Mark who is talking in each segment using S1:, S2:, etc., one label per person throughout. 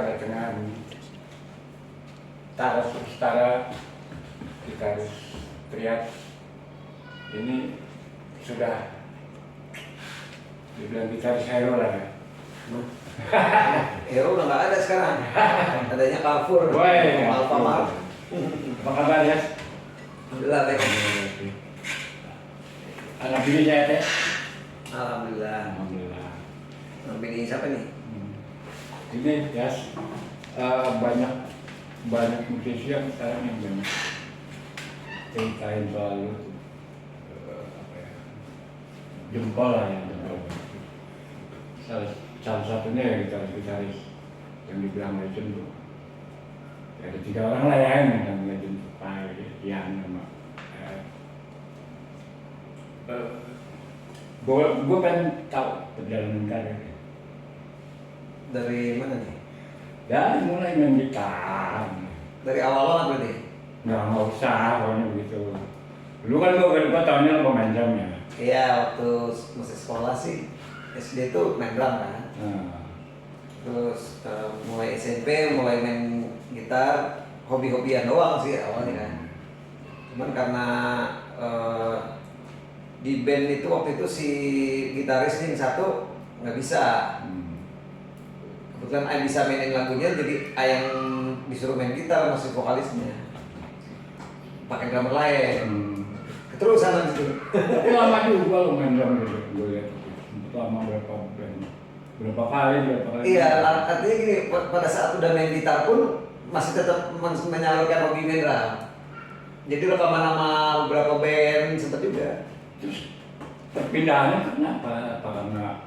S1: kedatangan Taras Setara gitaris Triad ini sudah dibilang gitaris hero lah ya.
S2: Hero udah nggak ada sekarang. Adanya Carrefour,
S1: Woi,
S2: Alfamart.
S1: apa kabar ya?
S2: Alhamdulillah baik.
S1: Anak bini saya teh.
S2: Alhamdulillah.
S1: Alhamdulillah.
S2: Ini siapa nih?
S1: Ini ya banyak musisi yang sekarang yang banyak ceritain soal apa ya, jempol lah ya, jempol. Salah satunya ya gitaris yang dibilang legend tuh. Ada 3 orang lah ya yang legend, Pak Ian sama gue pengen tahu perjalanan karir.
S2: Dari mana nih?
S1: Ya mulai main gitar.
S2: Dari awal banget berarti?
S1: Nggak usah, pokoknya begitu. Dulu kan gue tahunya lo pemain drum ya.
S2: Iya, waktu masih sekolah sih SD tuh main drum kan. Terus mulai SMP mulai main gitar, hobi-hobian doang sih awalnya kan. Cuman karena di band itu waktu itu si gitaris nih satu nggak bisa. Kebetulan Ayah bisa mainin lagunya, jadi Ayah yang disuruh main gitar masih vokalisnya. Pakai drummer lain. Keterusan gitu.
S1: Tapi lama juga lo main drum gitu, gue lihat. Lama berapa kali.
S2: Iya, artinya gini, pada saat udah main gitar pun masih tetap menyalurkan hobi main drum. Jadi rekaman sama beberapa band sempat juga.
S1: Terus perpindahannya kenapa? Apa karena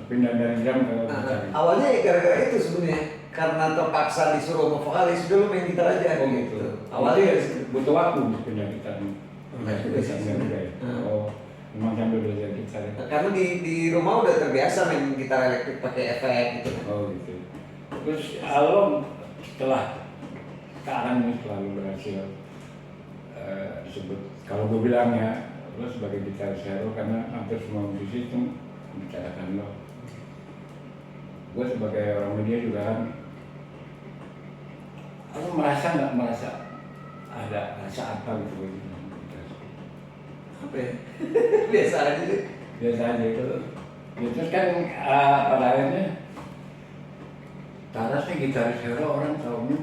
S1: pindah dari drum ke gitar?
S2: Awalnya ya gara-gara itu sebenarnya, karena terpaksa disuruh sama vokalis, udah lu main gitar aja gitu. Awalnya dari situ.
S1: Butuh waktu untuk pindah gitar. Oh, memang sambil belajar gitar.
S2: Karena di rumah udah terbiasa main gitar elektrik pakai efek gitu.
S1: Oh gitu. Terus lo setelah sekarang ini selalu berhasil disebut, kalau gue bilang ya, lo sebagai gitaris hero karena hampir semua musisi itu membicarakan lo. Gue sebagai orang media juga kan, aku nggak merasa ada rasa apa gitu.
S2: Apa ya? Biasa aja deh.
S1: Biasa aja itu. Ya, terus kan pada akhirnya Taras nih gitaris hero, orang tahunya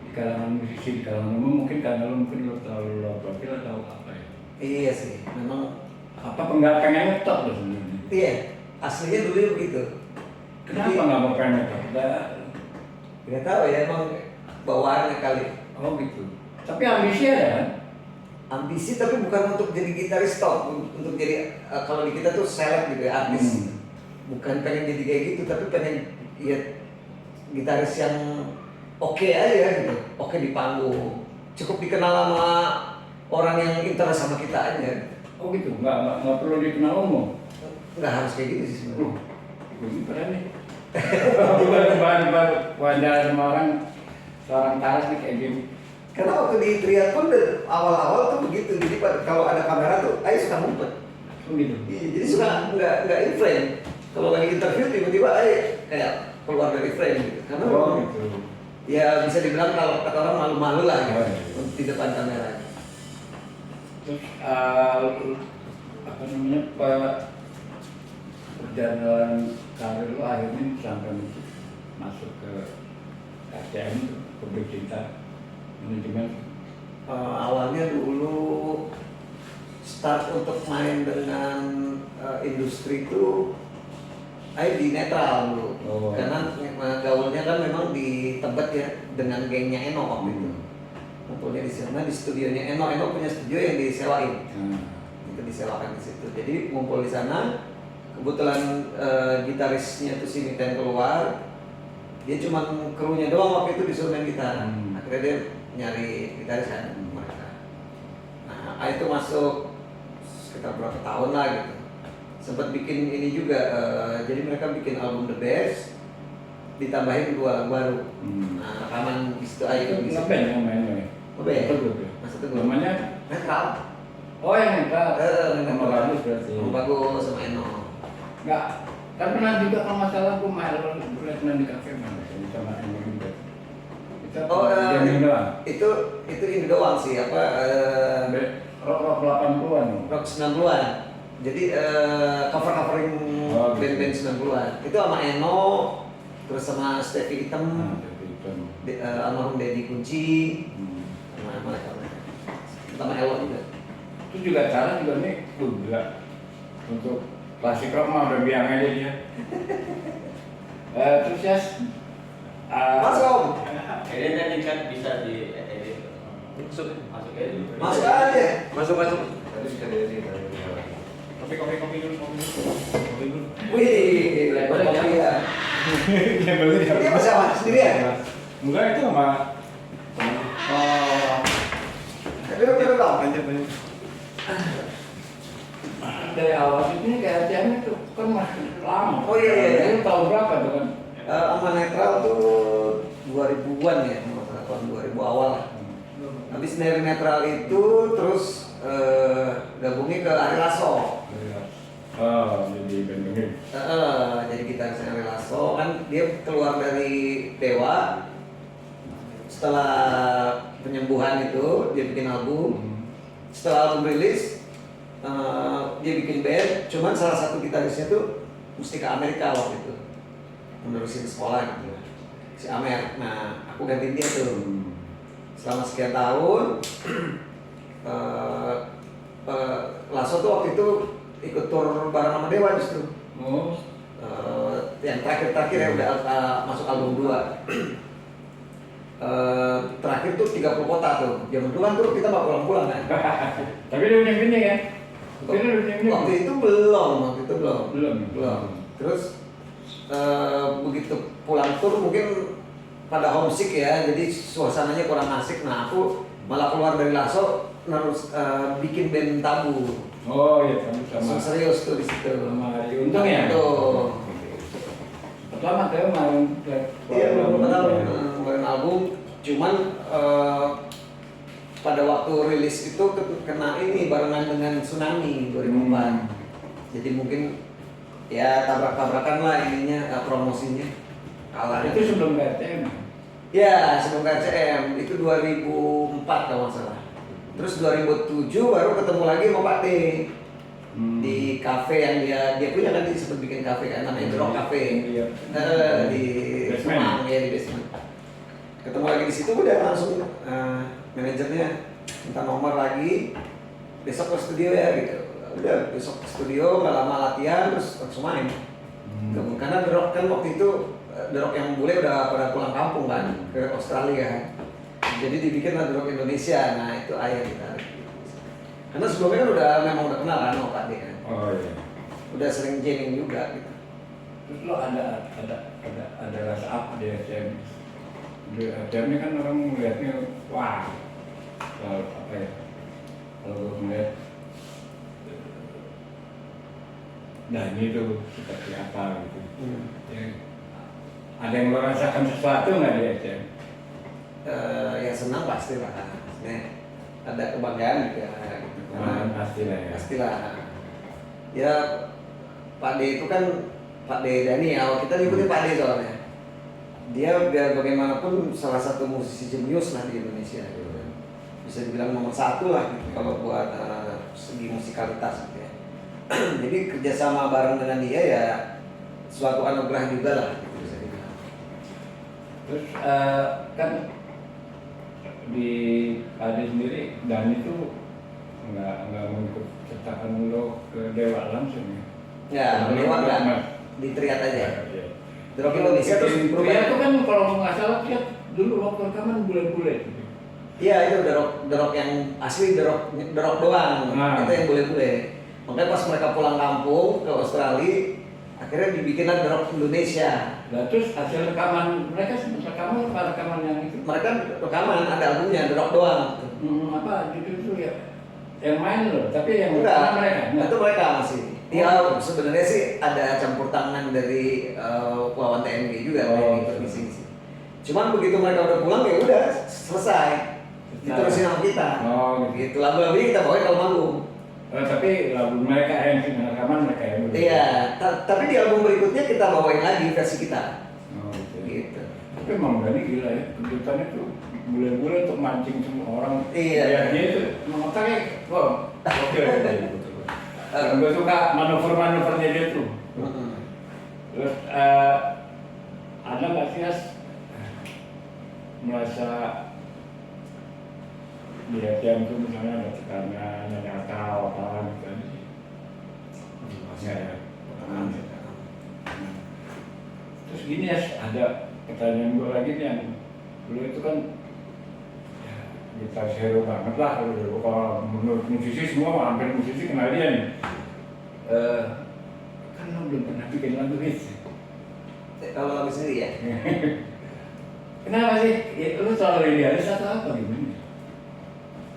S1: di kalangan musisi, di kalangan umum, mungkin karena lo terlalu low profile atau apa ya?
S2: Iya sih, memang.
S1: Apa nggak pengen ngetok lo sebenarnya?
S2: Iya, aslinya dulu begitu.
S1: Kenapa nggak mau pengen ngetok?
S2: Nggak tahu ya, emang bawaannya kali.
S1: Oh gitu. Tapi ambisi ada kan?
S2: Ambisi tapi bukan untuk jadi gitaris top, untuk jadi kalau di kita tuh seleb gitu ya, artis. Bukan pengen jadi kayak gitu, tapi pengen ya gitaris yang oke aja gitu, oke di panggung, cukup dikenal sama orang yang interest sama kita aja.
S1: Oh gitu, nggak perlu dikenal umum.
S2: Nggak harus kayak gitu sih sebenarnya.
S1: Ini keren nih. Bahan wawancara sama orang, seorang Taras nih kayak gini.
S2: Karena waktu di Triad pun awal-awal tuh begitu, jadi kalau ada kamera tuh, Ayah suka ngumpet.
S1: Oh gitu.
S2: Jadi suka nggak in frame. Kalau lagi interview tiba-tiba Ayah kayak keluar dari frame gitu. Karena
S1: gitu.
S2: Ya bisa dibilang kalau kata orang malu-malu lah gitu, di depan kamera.
S1: Terus apa namanya, perjalanan karir lo akhirnya sampai masuk ke KCM, Public Cinta Manajemen.
S2: Awalnya dulu start untuk main dengan industri itu di netral dulu. Karena gaulnya kan memang di Tebet ya, dengan gengnya Eno waktu itu. Ngumpulnya di sana, di studionya Eno punya studio yang disewain. Itu disewakan di situ. Jadi ngumpul di sana. Kebetulan gitarisnya tuh si Miten keluar, dia cuma krunya doang waktu itu disuruh main gitar. Akhirnya dia nyari gitaris kan mereka. Nah, itu masuk sekitar berapa tahun lah gitu. Sempat bikin ini juga, jadi mereka bikin album The Best, ditambahin 2 lagu baru. Nah, rekaman di situ aja kan bisa.
S1: Ngapain yang main-main?
S2: Masa Teguh.
S1: Namanya?
S2: Netral.
S1: Oh yang netral.
S2: Netral.
S1: Bagus berarti.
S2: Bagus sama Eno.
S1: Nggak, Kan pernah juga kalau masalah gue main pernah di kafe mana sama Emang juga. Kita jamming doang.
S2: itu ini doang sih apa
S1: Rock 80-an.
S2: rock 90-an. Jadi cover-covering band-band 90-an. Itu sama Eno, terus sama Stevie Hitam, almarhum Deddy Kunci, sama mereka. Sama Elo juga.
S1: Itu juga cara juga nih, gila. Untuk klasik rock mah udah biang aja dia. Terus ya,
S2: Masuk Om.
S3: Ini nanti kan bisa di edit. Masuk aja.
S2: Masuk aja.
S4: Masuk.
S3: Tadi bisa di edit.
S4: Kopi dulu.
S2: Wih, lebar kopi ya.
S1: dia beli
S2: Ini apa sama sendirian?
S1: Enggak itu sama.
S2: Oh. Duduk Om.
S4: Lanjut.
S1: Dari awal ini kayak ATM itu kan masih lama.
S2: Oh, iya.
S1: Itu tahun berapa tuh kan?
S2: Sama netral tuh 2000-an ya, tahun 2000 awal lah. Habis dari netral itu terus gabungnya ke Ari Lasso.
S1: Oh, jadi band-band.
S2: Jadi gitaris Ari Lasso kan dia keluar dari Dewa. Setelah penyembuhan itu dia bikin album. Setelah album rilis dia bikin band. Cuman salah satu gitarisnya tuh mesti ke Amerika waktu itu menerusin sekolah gitu. Si Amer. Nah aku gantiin dia tuh. Selama sekian tahun Lasso tuh waktu itu ikut tur bareng sama Dewa justru.
S1: Oh.
S2: Yang terakhir ya udah masuk album 2. Terakhir tuh 30 kota tuh. Zaman dulu kan tuh kita nggak pulang-pulang kan.
S1: Tapi dia udah gini kan?
S2: Waktu itu belum.
S1: Belum.
S2: Terus begitu pulang tur mungkin pada homesick ya, jadi suasananya kurang asik. Nah aku malah keluar dari Lasso terus bikin band tabu.
S1: Oh iya, kamu sama.
S2: Serius tuh di situ.
S1: Sama Untung ya?
S2: Tuh.
S1: Pertama saya main
S2: Iya, belum tahu ngeluarin album. Cuman pada waktu rilis itu kena ini barengan dengan tsunami 2004. Jadi mungkin ya tabrak-tabrakan lah ininya promosinya. Kalah.
S1: Itu sebelum KTM.
S2: Ya, sebelum KCM itu 2004 kalau nggak salah. Terus 2007 baru ketemu lagi sama Pak D di kafe yang dia punya kan, dia sempat bikin kafe kan namanya Rock Cafe.
S1: Iya.
S2: Di
S1: Basement.
S2: Kemang ya, di basement. Ketemu lagi di situ udah langsung manajernya minta nomor lagi, besok ke studio ya gitu. Udah besok ke studio, nggak lama latihan terus langsung main. Karena The Rock kan waktu itu The Rock yang bule udah pada pulang kampung kan ke Australia. Jadi dibikin lah The Rock Indonesia. Nah itu ayah kita. Karena sebelumnya kan memang udah kenal kan sama Pak D kan.
S1: Oh iya.
S2: Udah sering jamming juga gitu.
S1: Terus lo ada rasa apa di ATM? Di ATM ini kan orang melihatnya wah, apa ya? Kalau gue melihat Dani itu seperti apa gitu. Ya, ada yang lo rasakan sesuatu nggak di ATM?
S2: Ya senang pasti lah. Ada kebanggaan juga. Gitu.
S1: Pastilah ya.
S2: Pastilah. Ya Pak D itu kan Pak D Dani ya. Kita nyebutnya Pak D soalnya. Dia biar bagaimanapun salah satu musisi jenius lah di Indonesia. Gitu. Bisa dibilang nomor 1 lah gitu, kalau buat segi musikalitas gitu ya. Jadi kerjasama bareng dengan dia ya suatu anugerah juga lah. Gitu, bisa dibilang.
S1: Terus kan di Adi sendiri dan itu nggak mengikut cetakan lo ke Dewa langsung ya?
S2: Ya, Dewa nggak, di Triat aja.
S1: Iya.
S2: The Rock Indonesia terus
S1: Dia itu kan kalau nggak salah Triat dulu waktu rekaman bulan-bulan.
S2: Iya itu The Rock yang asli The Rock doang.
S1: Nah.
S2: Itu yang bule-bule. Makanya pas mereka pulang kampung ke Australia, akhirnya dibikinlah The Rock Indonesia.
S1: Nah terus hasil rekaman mereka sempat rekaman apa rekaman yang itu?
S2: Mereka rekaman ada albumnya The Rock doang.
S1: Apa itu ya? Yang main loh, tapi yang
S2: Enggak,
S1: rekaman mereka.
S2: itu mereka masih. Ya sebenarnya sih ada campur tangan dari Wawan TNG juga yang ikut ngisi-ngisi. Cuman begitu mereka udah pulang ya udah selesai. Diterusin sama kita.
S1: Oh,
S2: Gitu. Lagu-lagu ini kita bawain kalau manggung.
S1: Tapi lagu mereka yang dengan rekaman mereka yang dulu.
S2: Iya, tapi di album berikutnya kita bawain lagi versi kita.
S1: Oh, gitu.
S2: Gitu.
S1: Tapi emang Dhani gila ya, kejutannya tuh bule-bule untuk mancing semua orang.
S2: Iya.
S1: Ya, dia itu otaknya, wow, oke. Gue suka manuver-manuvernya dia tuh. Terus ada nggak sih As merasa di latihan tuh misalnya ada tekanan, ada apa gitu kan? Enggak ya. Terus gini ya, ada pertanyaan gue lagi nih yang dulu itu kan ya, gitar hero banget lah kalau menurut musisi semua hampir musisi kenal dia nih. Kan lo belum pernah bikin lagu hits.
S2: Kalau lagu sendiri ya?
S1: Kenapa sih? Ya, lu selalu idealis atau apa gimana?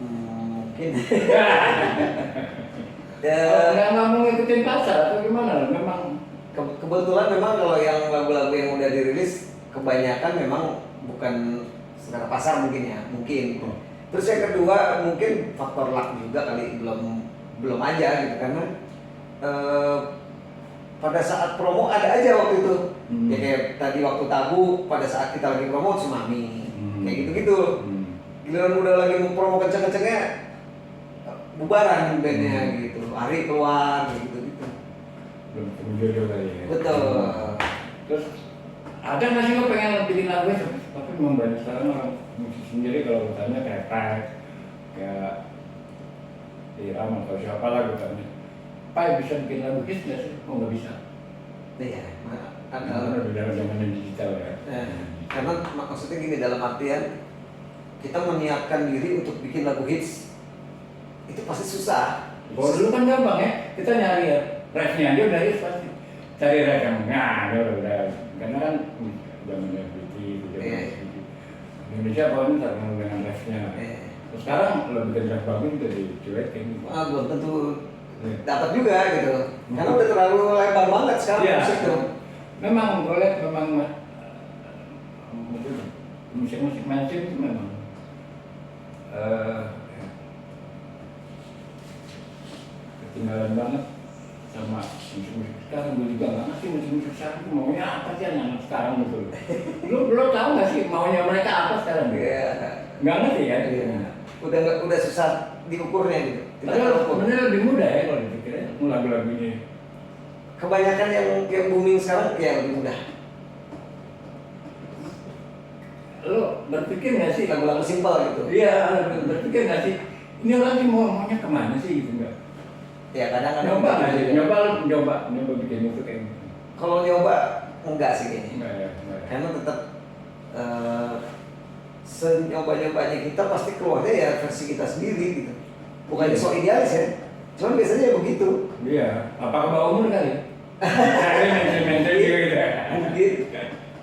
S2: Mungkin.
S1: Nggak mau ngikutin pasar atau gimana? Memang
S2: Kebetulan memang kalau yang lagu-lagu yang udah dirilis kebanyakan memang bukan secara pasar mungkin ya, mungkin. Terus yang kedua mungkin faktor luck juga kali, belum aja gitu karena pada saat promo ada aja waktu itu. Ya kayak tadi waktu Tabu pada saat kita lagi promo Tsunami. Kayak gitu-gitu. Giliran udah lagi mau promo kenceng-kencengnya bubaran bandnya gitu. Ari keluar gitu.
S1: belum jodoh kali ya.
S2: Betul.
S1: Terus ada nggak sih lo pengen bikin lagu itu? Tapi memang banyak sekarang orang musisi sendiri kalau bertanya kayak Pai, kayak Iram atau siapa lah bertanya, Pai bisa bikin lagu hits nggak sih? Oh nggak bisa.
S2: Iya.
S1: Karena udah dalam zaman digital ya.
S2: Karena maksudnya gini, dalam artian kita menyiapkan diri untuk bikin lagu hits itu pasti susah.
S1: Kalau dulu kan gampang ya, kita nyari ya, refnya aja udah hits pasti. Cari ref yang udah. Karena kan zamannya FBT, Indonesia paling terkenal dengan refnya. Terus sekarang kalau bikin ref bagus udah dicuekin.
S2: Belum tentu dapat juga gitu. Karena udah terlalu lebar banget sekarang musik tuh.
S1: Memang gue lihat memang musik-musik mainstream itu memang ketinggalan banget sama musik-musik sekarang. Gue juga nggak ngerti musik-musik sekarang itu maunya apa sih anak sekarang gitu. Lo tahu nggak sih maunya mereka apa sekarang? Nggak ngerti kan?
S2: Udah susah diukurnya gitu.
S1: Padahal sebenarnya lebih mudah ya kalau dipikirnya lagu-lagunya.
S2: Kebanyakan yang booming sekarang ya lebih mudah.
S1: Lo berpikir nggak sih?
S2: Lagu-lagu simpel gitu.
S1: Iya, berpikir nggak sih? Ini orang sih maunya kemana sih gitu nggak?
S2: Ya kadang-kadang
S1: Nyoba nggak sih? Nyoba bikin itu kayak gitu.
S2: Kalau nyoba enggak sih kayaknya.
S1: Enggak ya.
S2: Karena tetap senyoba-nyobanya kita pasti keluarnya ya versi kita sendiri gitu. Bukan so idealis ya. Cuman biasanya ya begitu.
S1: Iya. Apa ke bawah umur kali? Saya mental gitu.
S2: Mungkin.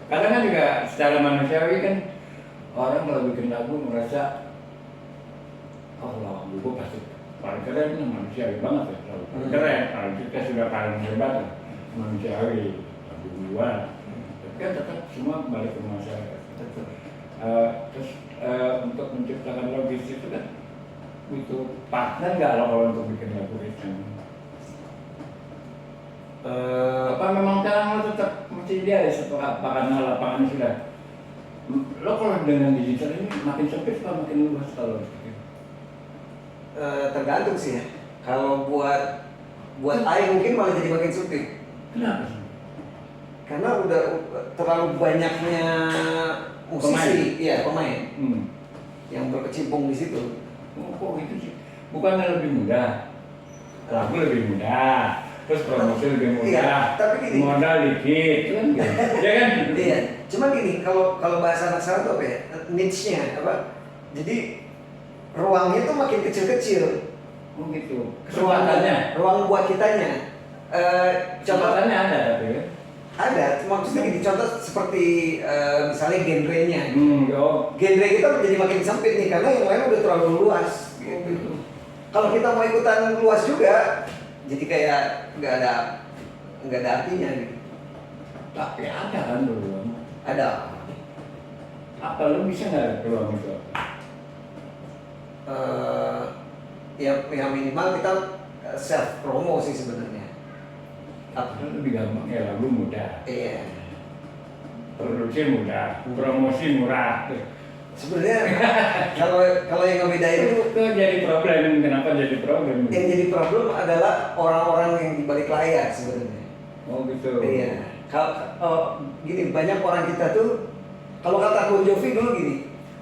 S1: Karena kan juga secara manusiawi kan orang kalau bikin lagu merasa lagu gue pasti paling keren, manusiawi banget ya. Keren, kalau kita sudah paling hebat manusiawi, lagu duluan. Tapi kan tetap semua balik ke masyarakat. Terus untuk menciptakan logis itu kan butuh partner nggak kalau untuk bikin lagu itu? Apa memang sekarang lo tetap masih idealis atau apa karena lapangan sudah? Lo kalau dengan digital ini makin sempit atau makin luas kalau gitu?
S2: Tergantung sih ya. Kalau buat Ai mungkin malah jadi makin sempit.
S1: Kenapa sih?
S2: Karena udah terlalu banyaknya musisi, pemain yang berkecimpung di situ.
S1: Oh, kok gitu sih? Bukannya lebih mudah? Lagu lebih mudah, terus promosi lebih mudah,
S2: iya, tapi gini,
S1: modal dikit, kan gitu. Ya kan?
S2: Iya, cuman gini, kalau bahasa anak sekarang tuh apa ya, niche-nya apa? Jadi ruangnya tuh makin kecil-kecil.
S1: Oh gitu. Kesempatannya?
S2: Ruang buat kitanya.
S1: Kesempatannya ada tapi ya?
S2: Ada, maksudnya gini, contoh seperti misalnya genrenya.
S1: Oh.
S2: Genre kita menjadi makin sempit nih karena yang lain udah terlalu luas. Gitu. Kalau kita mau ikutan luas juga, jadi kayak nggak ada artinya gitu.
S1: Tapi ada kan peluang.
S2: Ada.
S1: Apa lu bisa nggak peluang itu?
S2: Ya minimal kita self promo sih sebenarnya.
S1: Kan lebih gampang ya, lagu mudah,
S2: Iya.
S1: produksi mudah, promosi murah.
S2: Sebenarnya kalau yang ngebedain itu
S1: Itu jadi problem. Kenapa jadi problem?
S2: yang jadi problem adalah orang-orang yang di balik layar sebenarnya.
S1: Oh gitu.
S2: Iya. Kalau gini, banyak orang kita tuh, kalau kata Bon Jovi dulu gini,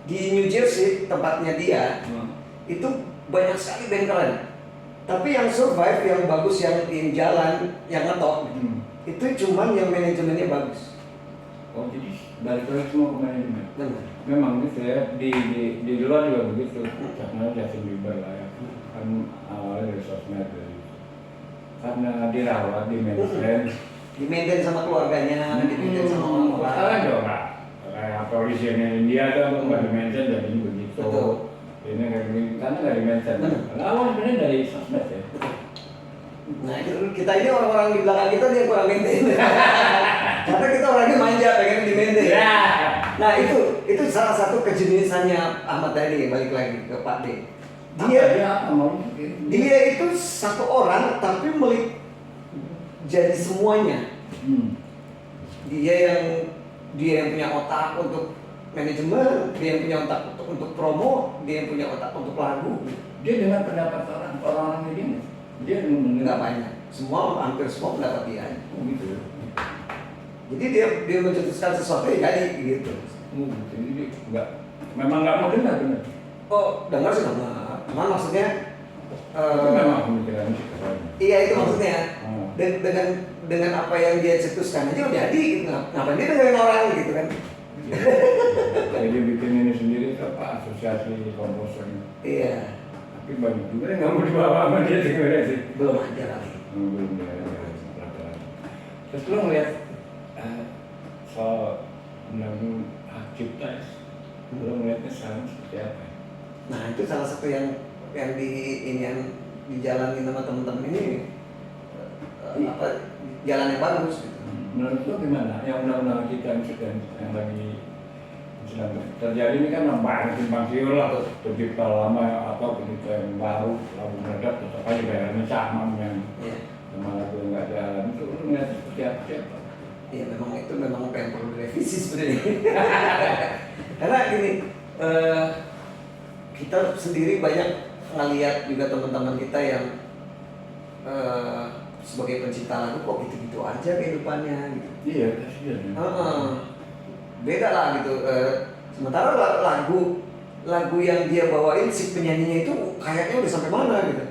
S2: di New Jersey tempatnya dia, itu banyak sekali band keren. Tapi yang survive, yang bagus, yang jalan, yang ngetop, itu cuman yang manajemennya bagus.
S1: Oh jadi balik lagi semua ke manajemen.
S2: Benar.
S1: Memang gitu ya, di luar juga begitu. Karena Justin Bieber lah ya, kan awalnya dari sosmed dari, karena dirawat, di
S2: Di-maintain sama keluarganya, di-maintain sama
S1: Sekarang
S2: orang-orang.
S1: juga kayak polisinya India tuh nggak di-mention jadinya begitu.
S2: Betul.
S1: Ini kayak gini, karena nggak di-mention.
S2: Benar.
S1: Nah, awal sebenarnya dari sosmed ya.
S2: Nah, kita ini orang-orang di belakang kita dia kurang maintain. Karena kita orangnya manja, pengen di-maintain.
S1: Ya.
S2: Nah, itu salah satu kejeniusannya Ahmad Dhani, balik lagi ke Pak D. Dia itu satu orang tapi jadi semuanya. Dia yang punya otak untuk manajemen, dia yang punya otak untuk promo, dia yang punya otak untuk lagu.
S1: Dia dengan pendapat orang-orang ini, dia
S2: Nggak banyak, hampir semua pendapat dia.
S1: Oh gitu.
S2: Jadi dia mencetuskan sesuatu ya jadi gitu.
S1: Jadi memang nggak mau dengar benar.
S2: Oh, dengar sih dengar. Cuman maksudnya
S1: Itu memang pemikiran sih keren.
S2: iya itu maksudnya.
S1: Oh.
S2: Dengan apa yang dia cetuskan aja udah jadi gitu. Ngapain dia dengerin orang gitu kan?
S1: Kayak dia bikin ini sendiri apa asosiasi komposer.
S2: Iya.
S1: Tapi banyak juga yang nggak mau dibawa sama dia sebenarnya sih.
S2: Belum aja lagi.
S1: Belum ya. Terus lo ngeliat soal undang hak cipta, lo ngeliatnya sekarang seperti apa?
S2: Nah itu salah satu yang dijalanin sama teman-teman ini jalan yang bagus gitu.
S1: Menurut lo gimana? Yang undang-undang cipta yang lagi sedang terjadi ini kan banyak simpang siur lah, pencipta lama atau pencipta yang baru, lagu meledak tetap aja bayarannya sama yang sama lagu yang nggak jalan. Itu lo ngeliat seperti apa?
S2: Iya memang itu memang yang perlu direvisi sebenarnya. Karena gini, kita sendiri banyak ngeliat juga teman-teman kita yang sebagai pencipta lagu kok gitu-gitu aja kehidupannya gitu.
S1: Iya, kasihan.
S2: Beda lah gitu. Sementara lagu yang dia bawain si penyanyinya itu kayaknya udah sampai mana gitu.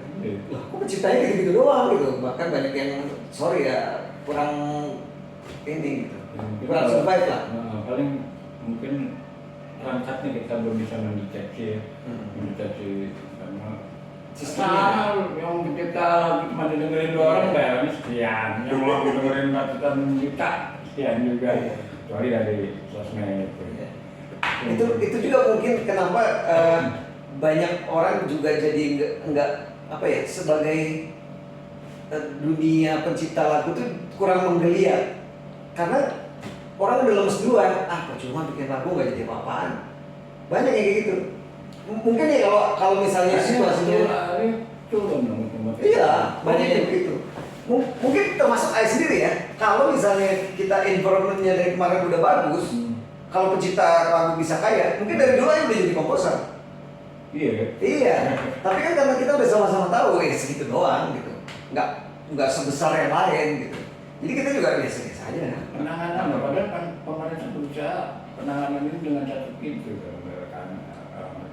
S2: Lah, kok penciptanya gitu-gitu doang gitu. Bahkan banyak yang sorry ya kurang ini gitu. Kurang survive lah.
S1: Paling mungkin perangkatnya kita belum bisa mendeteksi ya. Mendeteksi karena sistem yang kita cuma dengerin 2 orang bayarannya sekian, yang mau dengerin ratusan juta sekian juga, kecuali dari sosmed.
S2: Itu juga mungkin kenapa banyak orang juga jadi enggak apa ya sebagai dunia pencipta lagu tuh kurang menggeliat karena orang udah lemes duluan, percuma bikin lagu nggak jadi apa-apaan. Banyak yang kayak gitu. Mungkin ya kalau misalnya situasinya iya banyak yang begitu. Mungkin termasuk saya sendiri ya. Kalau misalnya kita environmentnya dari kemarin udah bagus, kalau pencipta lagu bisa kaya, mungkin dari dulu aja udah jadi komposer. Iya. Tapi kan karena kita udah sama-sama tahu segitu doang gitu. Nggak sebesar yang lain gitu. Jadi kita juga biasa-biasa aja.
S1: Penanganan, padahal kan pemerintah berusaha penanganan ini dengan satu pintu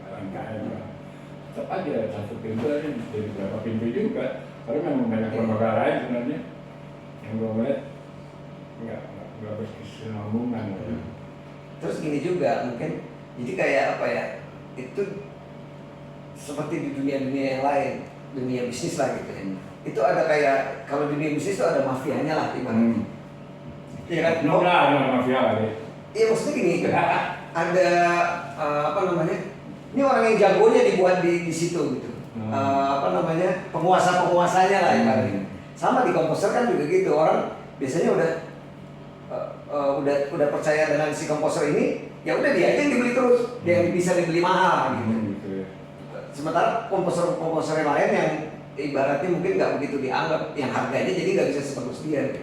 S1: rangkaian. Tetap aja satu pintu aja jadi berapa pintu juga. Karena memang banyak lembaga lain sebenarnya yang gue ngeliat nggak berkesinambungan.
S2: Terus gini juga mungkin, jadi kayak apa ya? Itu seperti di dunia-dunia yang lain, dunia bisnis lah gitu ya. Itu ada kayak kalau dunia bisnis itu ada mafianya lah ibaratnya. Iya kan?
S1: Ada mafia kali.
S2: Iya maksudnya gini, ada apa namanya? Ini orang yang jagonya dibuat di situ gitu. Penguasa-penguasanya lah ibaratnya. Sama di komposer kan juga gitu. Orang biasanya udah percaya dengan si komposer ini, ya udah dia aja yang dibeli terus, dia yang bisa dibeli mahal gitu. Sementara komposer-komposer yang lain ibaratnya mungkin nggak begitu dianggap, yang harganya jadi nggak bisa sebagus dia.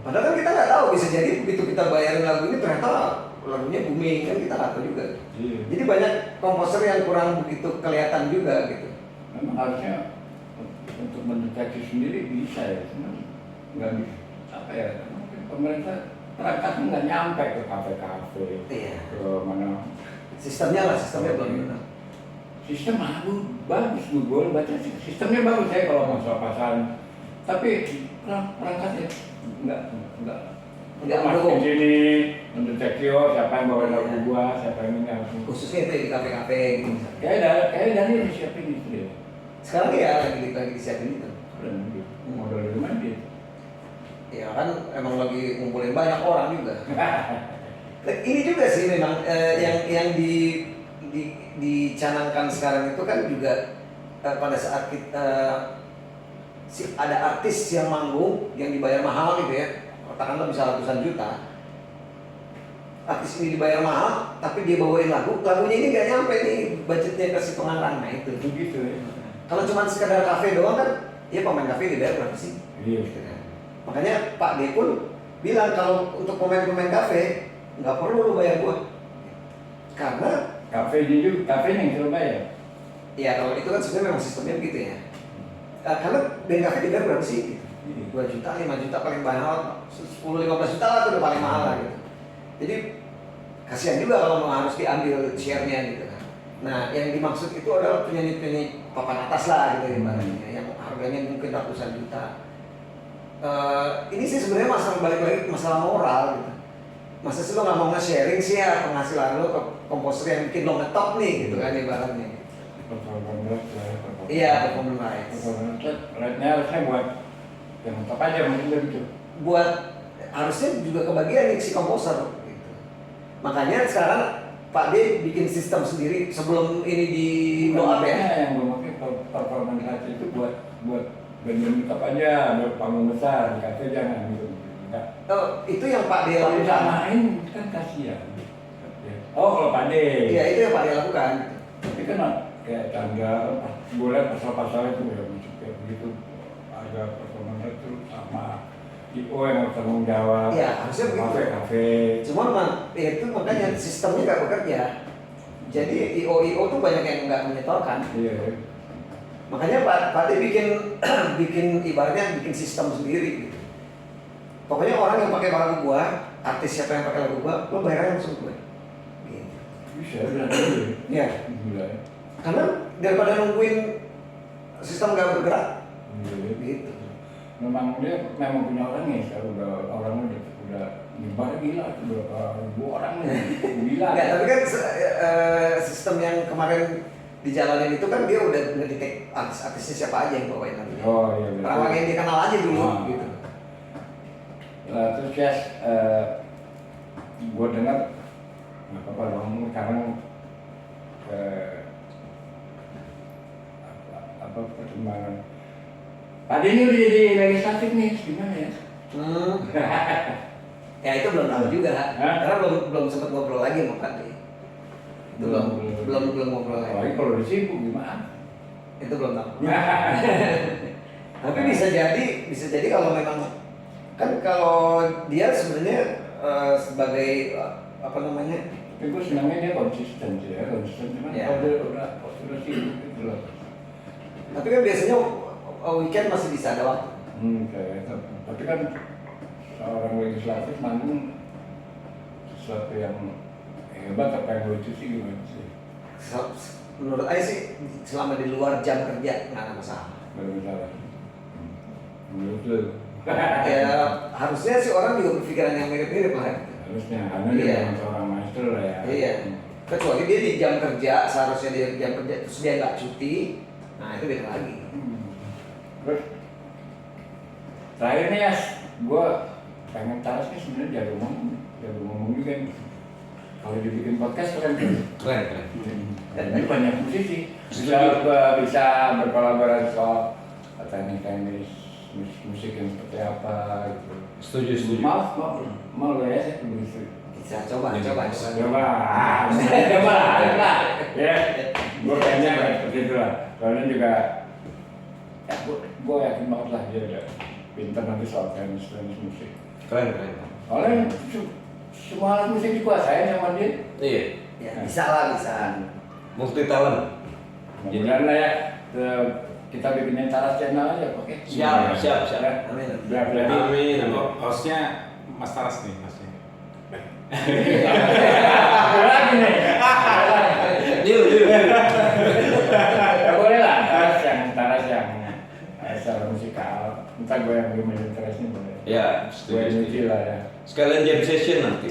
S2: Padahal kan kita nggak tahu, bisa jadi begitu kita bayarin lagu ini ternyata lagunya booming, kan kita nggak tahu juga.
S1: Iya.
S2: Jadi banyak komposer yang kurang begitu kelihatan juga gitu.
S1: Memang harusnya untuk mendeteksi sendiri bisa ya, cuman nggak bisa. Apa ya? Mungkin pemerintah perangkatnya nggak nyampe ke kafe-kafe,
S2: Iya.
S1: ke mana.
S2: Sistemnya belum benar.
S1: Sistem lagu bagus, gue baca sistemnya bagus ya kalau masalah pasaran. Tapi perangkatnya nggak masuk ke sini mendeteksi siapa yang bawa lagu gua, siapa yang ini harus.
S2: Khususnya itu di kafe-kafe gitu.
S1: Kayak dari yang siapin itu ya.
S2: Sekarang ya lagi disiapin itu.
S1: Keren gitu. Modal dari mana dia?
S2: Ya kan emang lagi ngumpulin banyak orang juga. Ini juga sih memang yang dicanangkan sekarang itu kan juga pada saat kita ada artis yang manggung yang dibayar mahal gitu ya, katakanlah bisa ratusan juta. Artis ini dibayar mahal, tapi dia bawain lagunya ini nggak nyampe nih budgetnya ke si pengarang, nah itu.
S1: Begitu ya.
S2: Kalau cuma sekedar kafe doang kan, ya pemain kafe dibayar berapa sih?
S1: Iya.
S2: Gitu kan. Makanya Pak D pun bilang kalau untuk pemain-pemain kafe nggak perlu lu bayar gua, karena
S1: kafenya yang suruh bayar.
S2: ya kalau itu kan sebenarnya memang sistemnya begitu ya. Karena band kafe dibayar berapa sih? Gitu. 2 juta, 5 juta paling mahal, 10-15 juta lah itu udah paling mahal lah gitu. Jadi kasihan juga kalau harus diambil share-nya gitu kan. Nah yang dimaksud itu adalah penyanyi-penyanyi papan atas lah gitu ibaratnya, yang harganya mungkin ratusan juta. Ini sih sebenarnya balik lagi masalah moral gitu. Masa sih lo nggak mau nge-sharing sih ya penghasilan lo ke komposer yang bikin lo ngetop nih gitu kan ibaratnya. Iya, performance rights.
S1: Rightnya harusnya buat yang ngetop aja mungkin begitu.
S2: Buat harusnya juga kebagian nih si komposer gitu. Makanya sekarang Pak D bikin sistem sendiri sebelum ini di blow up ya.
S1: Yang gue pakai performance rights itu buat band ngetop aja, buat panggung besar, di kafe jangan gitu.
S2: Oh, itu yang Pak D
S1: Kalau
S2: lakukan.
S1: disamain kan kasihan. Oh kalau Pak D.
S2: Iya, itu yang Pak D lakukan.
S1: Tapi kan kayak Chandra, boleh pasal-pasal itu ya masuk kayak begitu. Ada performance itu sama IO yang harus tanggung jawab.
S2: Iya, harusnya begitu.
S1: Kafe.
S2: Cuma ya itu makanya sistemnya nggak bekerja. Jadi IO tuh banyak yang nggak menyetorkan.
S1: Iya.
S2: Makanya Pak D bikin ibaratnya bikin sistem sendiri gitu. Pokoknya orang yang pakai lagu gua, artis siapa yang pakai lagu gua, lo bayarnya langsung gue. Gitu.
S1: Bisa bilang gitu.
S2: Iya.
S1: Gila ya.
S2: Karena daripada nungguin sistem nggak bergerak,
S1: Iya.
S2: gitu.
S1: Memang dia memang punya orangnya, sekarang orangnya udah nyebar gila itu berapa ribu orang nih, gila.
S2: Enggak, tapi kan sistem yang kemarin dijalanin itu kan dia udah ngedetek artis-artisnya siapa aja yang bawain lagunya.
S1: Oh iya.
S2: Orang-orang yang dikenal aja dulu, gitu.
S1: Terus ya, gue dengar nggak apa-apa dong sekarang apa perkembangan. Tadi ini udah jadi legislatif nih, gimana ya?
S2: Ya itu belum tahu juga,
S1: Hah?
S2: karena belum sempat ngobrol lagi sama Pak D. Itu belum ngobrol lagi.
S1: Apalagi kalau disibuk gimana?
S2: Itu belum tahu. Tapi bisa jadi kalau memang kan kalau dia sebenarnya sebagai apa namanya?
S1: Tapi gue senangnya dia konsisten sih ya, cuman
S2: Ya.
S1: kalau dia udah sibuk gitu loh.
S2: Tapi kan biasanya weekend masih bisa ada waktu.
S1: Kayak itu. Tapi kan seorang legislatif manggung sesuatu yang hebat apa yang lucu sih gimana sih?
S2: Menurut saya sih selama di luar jam kerja nggak ada masalah.
S1: Baru salah. Menurut lu?
S2: Ya harusnya sih orang juga berpikiran yang mirip-mirip lah.
S1: Harusnya, karena dia
S2: Iya.
S1: memang seorang maestro lah ya.
S2: Iya. Kecuali dia di jam kerja, seharusnya dia di jam kerja terus dia nggak cuti, nah itu beda lagi.
S1: Terus terakhir nih ya, gue pengen taras nih sebenarnya jago ngomong juga nih. Kalau dibikin podcast keren. Ini banyak musisi bisa berkolaborasi soal teknik musik yang seperti apa gitu.
S4: Setuju.
S1: Mau ya saya begitu.
S2: Bisa coba.
S1: Coba. Ya, gue kayaknya seperti itu lah. Soalnya juga Ya, gue yakin banget lah dia ada pintar nanti soal tenis musik.
S5: Keren.
S1: Soalnya semua alat musik dikuasain sama dia.
S5: Iya.
S2: Ya, bisa lah, bisa.
S5: Multi talent.
S1: Mudah-mudahan lah ya, kita bikin Taras channel aja, oke?
S5: Siap.
S2: Amin.
S5: Amin.
S4: Hostnya Mas Taras nih, hostnya.
S1: Apa lagi nih?
S5: Deal.
S1: Ya boleh lah, Taras yang secara musikal. Entah gue yang belum interest nih boleh.
S5: Ya,
S1: Gue nyuci lah ya.
S5: Sekalian jam session nanti.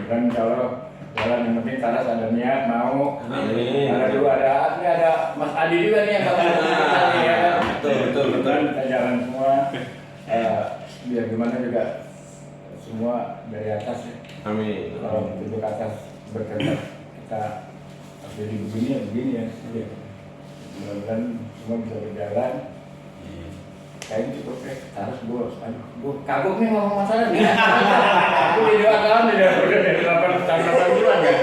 S1: Dan kalau jalan yang penting Taras ada niat mau.
S5: Amin.
S1: Ada Mas Adi juga nih yang bakal kita nih ya.
S5: Betul.
S1: Kita jalan semua. Biar gimana juga semua dari atas ya.
S5: Amin.
S1: Kalau itu ke atas berkehendak kita jadi begini ya. Mudah-mudahan semua bisa berjalan. Kayaknya cukup ya, harus gue kagum nih ngomong masalah nih. Aku di 2 tahun udah dari 8 bulan ya.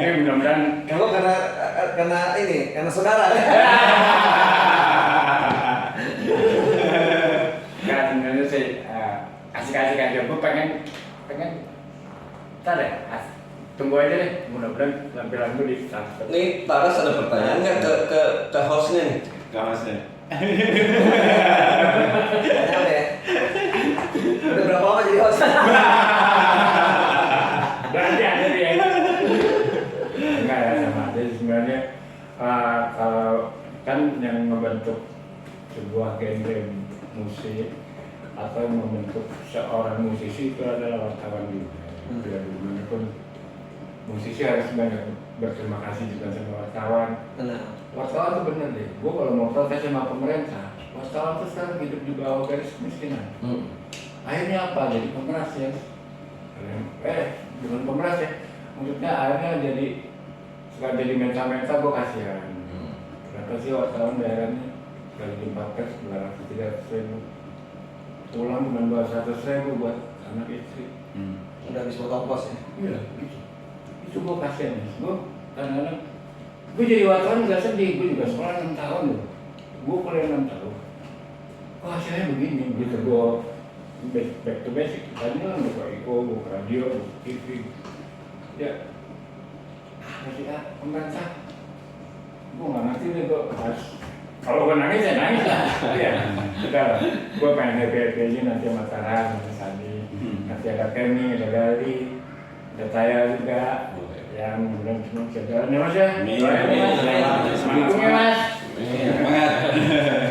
S1: Ini mudah-mudahan
S2: Kalau karena saudara.
S1: kan sebenarnya sih asik-asik aja. Gue pengen ntar deh, tunggu aja deh. Mudah-mudahan tampilan gue di atas.
S5: Nih Taras ada pertanyaan nggak ke hostnya nih?
S4: Gak Masnya.
S2: Tanya apa ya? Udah berapa lama jadi host?
S1: Berarti ada dia. Enggak ya, sama aja sebenarnya. Kalau kan yang membentuk sebuah genre musik atau membentuk seorang musisi itu adalah wartawan juga. Biar bagaimanapun musisi harus banyak berterima kasih juga sama wartawan. Wartawan tuh bener deh. Gue kalau mau protes sama pemerintah, wartawan tuh sekarang hidup di bawah garis kemiskinan. Akhirnya apa? Jadi pemeras ya. Bukan pemeras ya. Maksudnya akhirnya suka jadi menta-menta, gue kasihan. Kenapa sih wartawan daerahnya sekali jumpa pers 200-300 ribu, pulang cuma 200 ribu buat anak istri.
S2: Udah habis potong pos ya?
S1: Iya, gitu. Itu gue kasihan ya. Gue kadang-kadang gue jadi wartawan juga sedih. Gue juga sekolah 6 tahun loh. Gue kuliah 6 tahun. Kok hasilnya begini? Gitu gue back to basic. Tadi kan buka IO, buka radio, buka TV. Ya, masih pemerintah. Gue nggak ngerti deh, gue harus. Kalau gue nangis ya nangis lah. Iya, udah. Gue pengen happy aja nanti sama Taras, sama Sandi. Nanti ada Kenny, ada Gali, ada Taya juga. Yang kemudian semua bisa jalan ya Mas ya. Dukung ya Mas.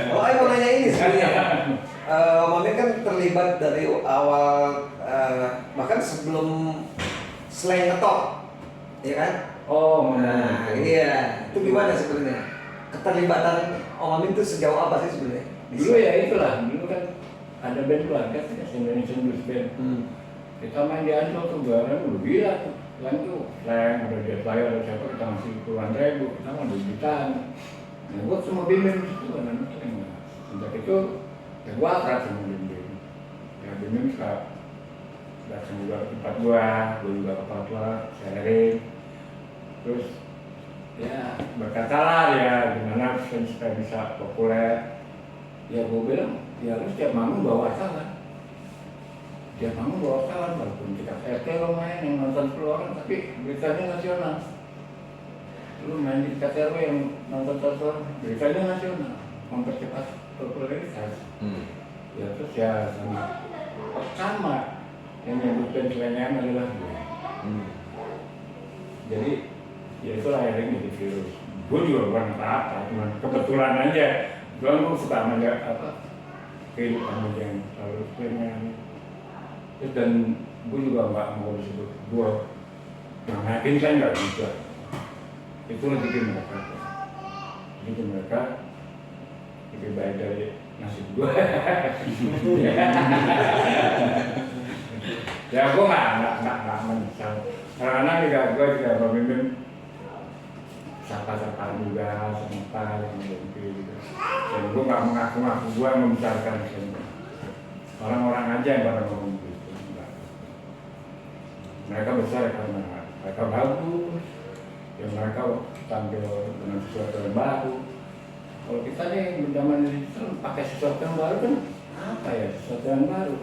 S2: Oh, aku mau nanya ini sebenarnya. Mami kan terlibat dari awal, bahkan sebelum slang ngetop, ya kan?
S1: Oh,
S2: Iya. Itu gimana sebenarnya? Keterlibatan Om Amin itu sejauh apa sih sebenarnya?
S1: dulu ya itulah, dulu kan ada band keluarga sih, Indonesian Blues Band. Kita main di Ancol tuh bareng, udah gila tuh. Selain tuh, ada Jet Layer, ada siapa, kita ngasih puluhan ribu, kita mau 2 jutaan. Nah, gue semua bimbing di situ, anak-anak yang sejak itu, ya gue akrab sama bimbing. Ya bimbing suka datang juga ke tempat gue juga ke Papua, sharing. Terus, ya berkatalah ya gimana supaya bisa populer. Ya gue bilang, ya lu setiap manggung bawa wartawan. Setiap manggung bawa wartawan, walaupun kita RT lo main yang nonton 10 orang, tapi beritanya nasional. Lu main di KTRW yang nonton 1 orang, beritanya nasional. Mempercepat popularitas. Ya terus ya sama yang nyebutkan kelengahan adalah gue. Jadi ya itulah akhirnya jadi virus. Gue juga bukan apa-apa, cuma kebetulan aja. Gue suka menjaga kehidupan yang selalu kelengahan. Terus dan gue juga nggak mau disebut gue yakin kan nggak bisa. Itu rezeki mereka. Rezeki mereka lebih baik dari nasib gue. Ya gue nggak menyesal. Karena gue juga memimpin sapa-sapa juga sama yang mimpi gitu. Dan gue nggak mengaku-ngaku gue yang membesarkan orang-orang aja yang pada ngomong gitu. Mereka besar karena mereka bagus, yang mereka tampil dengan sesuatu yang baru. Kalau kita nih zaman digital pakai sesuatu yang baru kan apa ya, sesuatu yang baru.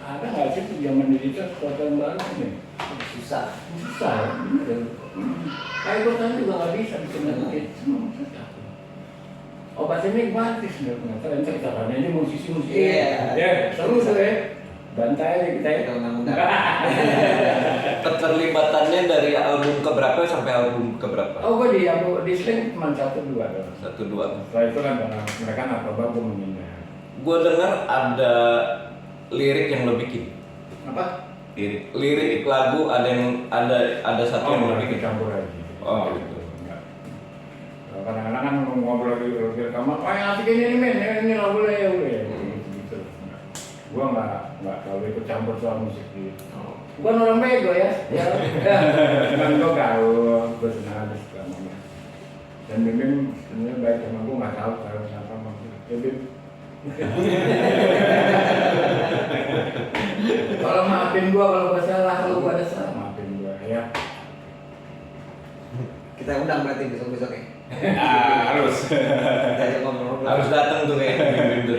S1: Ada nggak sih zaman digital sesuatu yang baru nih?
S2: Susah.
S1: Susah ya, bener. Kayak gue kan juga nggak bisa bikin lagu gitu. Obat ini gratis sebenarnya. Ternyata kita kan ini musisi-musisi.
S2: Iya.
S1: Ya, seru tuh ya. Bantai aja kita ya.
S2: Kita undang-undang.
S5: Keterlibatannya dari album keberapa sampai album keberapa?
S1: Oh, gue di Sling cuma 1-2 doang.
S5: 1, 2.
S1: Setelah itu kan karena mereka narkoba gue mengingat.
S5: Gue dengar ada lirik yang lo bikin.
S1: Apa?
S5: Lirik lagu ada satu yang lo bikin.
S1: campur aja.
S5: Oh, gitu.
S1: Enggak. Kadang-kadang kan ngobrol di kamar, oh yang asik ini men, ini nggak boleh ya boleh. Gitu. Gue nggak terlalu ikut campur soal musik gitu. Bukan orang bego ya. Ya. Cuman gue gaul, gue senang aja suka ngomong. Dan Bim sebenarnya baik sama gue nggak tahu kalau siapa maksudnya. Ya Bim. Kalau maafin gua kalau gua salah, kalau gua ada salah maafin gua ya.
S2: Kita undang berarti besok-besoknya.
S4: Harus.
S2: Kita ngobrol-ngobrol.
S5: Harus datang tuh kayak gitu.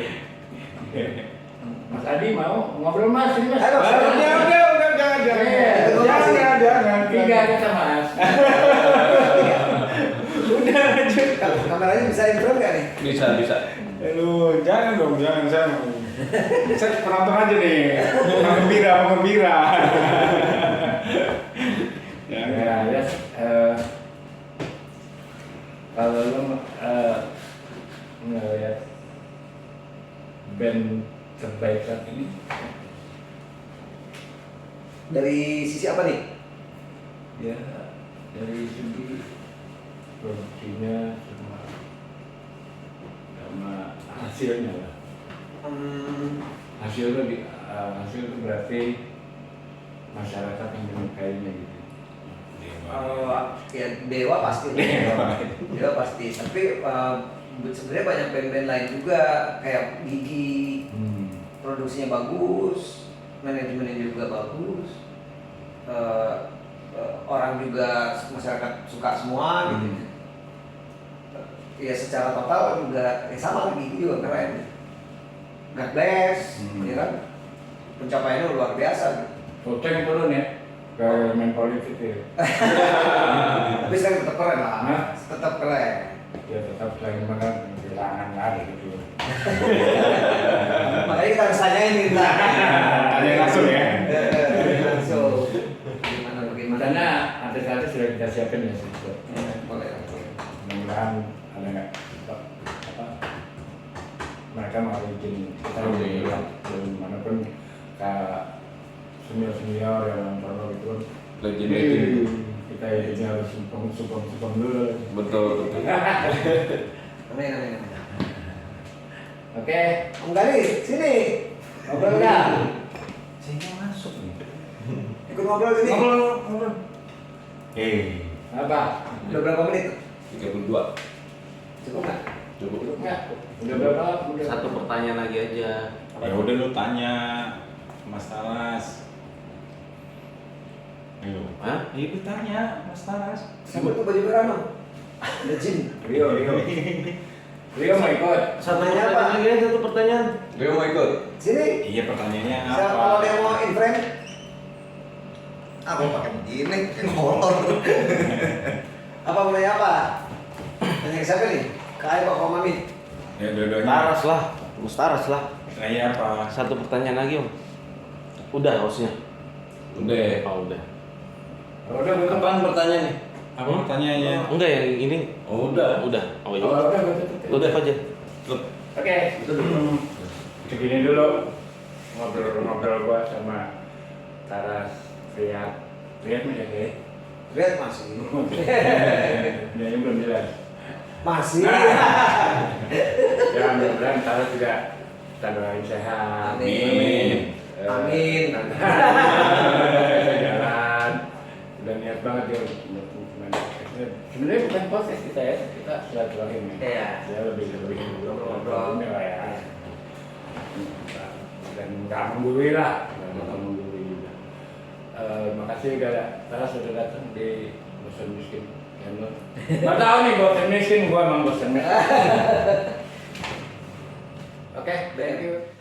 S1: Mas Adi mau ngobrol Mas ini Mas.
S2: Ayo, Mas.
S1: Jangan. Tiga kita Mas.
S4: Udah aja.
S2: Kameranya bisa intro nggak nih?
S5: Bisa.
S4: Aduh, jangan dong, jangan saya penonton aja nih, penggembira.
S1: Ya, kalau lo ngeliat band terbaik saat ini,
S2: Dari sisi apa nih?
S1: ya dari segi produksinya sama hasilnya lah. Hasil itu berarti masyarakat yang menyukainya gitu.
S2: Ya Dewa pasti. Dewa pasti. Tapi sebenarnya banyak band-band lain juga kayak Gigi, produksinya bagus, manajemennya juga bagus, orang juga masyarakat suka semua gitu. Ya secara total juga sama Gigi juga keren. God bless, ya kan? Pencapaiannya luar biasa.
S1: Toteng turun ya ke main politik ya.
S2: Tapi sekarang tetap keren lah,
S1: Hah?
S2: tetap keren.
S1: Ya tetap selain makan kehilangan lagi gitu.
S2: Makanya kita harus tanyain nih, Mbak.
S4: Tanya langsung ya.
S2: Langsung. Gimana?
S1: Karena artis-artis sudah kita siapin ya sih.
S2: Boleh.
S1: Mudah-mudahan ada nggak apa mereka mau izin kita bilang manapun ke senior yang perlu gitu kan.
S5: Legend.
S1: Kita ini harus support dulu.
S5: Betul.
S2: Amin.
S1: Oke,
S2: Om Gali, sini.
S1: ngobrol nggak?
S5: Saya masuk nih.
S2: Ikut ngobrol sini.
S1: Ngobrol. Apa?
S2: Udah berapa menit?
S5: 32.
S2: Cukup nggak?
S5: Cukup.
S1: Cukup nggak? Udah berapa? Udah.
S3: Satu pertanyaan lagi aja.
S4: Ya udah lu tanya Mas Taras. Ayo.
S3: Hah?
S4: Iya lu tanya Mas Taras.
S2: Siapa tuh baju merah, Bang? Ada jin.
S1: Rio mau ikut.
S2: Nanya apa?
S3: Lagi aja satu pertanyaan.
S5: Rio mau ikut?
S2: Sini.
S4: Iya pertanyaannya
S2: Siapa
S4: apa?
S2: kalau dia mau in frame? Apa pakai begini? Ngolor. Apa mau nanya apa? Tanya ke siapa nih? Ke Ayo Pak Mami.
S4: Ya dua-duanya.
S3: Taras lah, Mustaras lah.
S4: Nanya apa?
S3: Satu pertanyaan lagi Om. Udah hostnya.
S5: Udah.
S3: Oh udah.
S1: Udah betul.
S5: Kapan pertanyaannya?
S4: Apa pertanyaannya?
S3: Enggak yang ini.
S5: Oh, udah.
S3: Udah. Oh iya.
S1: Udah betul.
S3: Udah aja.
S1: Oke. Segini dulu ngobrol gua sama Taras Riyad masih ya?
S2: Lihat masih.
S1: Dia belum jelas.
S2: Masih.
S1: Ya mudah-mudahan Taras juga kita doain sehat.
S2: Amin. Amin.
S1: Jalan. Udah niat banget ya. Sebenarnya bukan proses kita ya, kita silaturahim ya.
S2: Iya.
S1: Ya lebih ngobrol lah ya. Dan nggak menggurui lah, nggak menggurui juga. Makasih Gada Taras sudah datang di Bosan Miskin. Nggak tahu nih bosen miskin, gue emang bosen miskin. Oke, thank you.